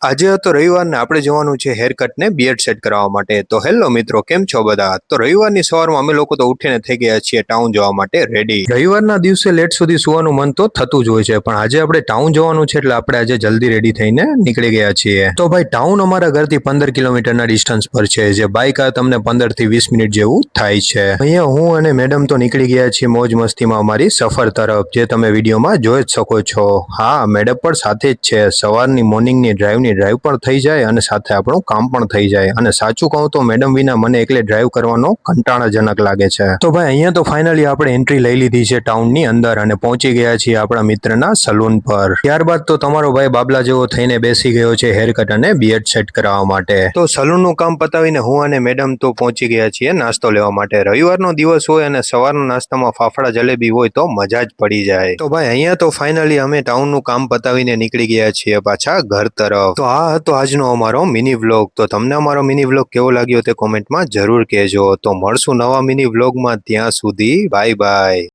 આજે હતો રવિવાર ને આપણે જવાનું છે હેર કટ ને બિયર્ડ સેટ કરાવવા માટે. તો હેલો મિત્રો, કેમ છો બધા? તો રવિવારની સવારમાં અમે લોકો તો ઉઠીને થઈ ગયા છીએ ટાઉન જવા માટે રેડી. રવિવારના દિવસે લેટ સુધી સુવાનું મન તો થતું જ હોય છે, પણ આજે આપણે ટાઉન જવાનું છે એટલે આપણે આજે જલ્દી રેડી થઈને નીકળી ગયા છીએ. તો ભાઈ ટાઉન અમારા ઘરથી 15 કિલોમીટરના ડિસ્ટન્સ પર છે, જે બાઇક તમને 15 થી 20 મિનિટ જેવું થાય છે. અહીંયા હું અને મેડમ તો નીકળી ગયા છીએ મોજ મસ્તીમાં અમારી સફર તરફ, જે તમે વિડીયોમાં જોઈ જ શકો છો. હા, મેડમ પણ સાથે જ છે. સવારની મોર્નિંગની ડ્રાઈવની ડ્રાઈવ પણ થઈ જાય અને સાથે આપણું કામ પણ થઈ જાય. અને સાચું કહું તો મેડમ વિના મને એકલે ડ્રાઈવ કરવાનો કંટાળાજનક લાગે છે. તો ભાઈ અહીંયા તો ફાઇનલી આપણે એન્ટ્રી લઈ લીધી છે ટાઉનની અંદર અને પહોંચી ગયા છીએ આપણા મિત્રના સલૂન પર. ત્યારબાદ તો તમારો ભાઈ બાબલા જેવો થઈને બેસી ગયો છે હેરકટ અને બિયર્ડ સેટ કરાવવા માટે. તો સલૂનનું કામ પતાવીને હું અને મેડમ તો પહોંચી ગયા છીએ નાસ્તો લેવા માટે. રવિવારનો દિવસ હોય અને સવારના નાસ્તામાં ફાફડા જલેબી હોય તો મજા જ પડી જાય. તો ભાઈ અહીંયા તો ફાઇનલી અમે ટાઉનનું કામ પતાવીને નીકળી ગયા છીએ પાછા ઘર તરફ. તો આ હતો આજનો અમારો મિની વ્લોગ. તો તમને અમારો મિની વ્લોગ કેવો લાગ્યો તે કોમેન્ટમાં જરૂર કહેજો. તો મળશું નવા મિની વ્લોગમાં. ત્યાં સુધી બાય બાય.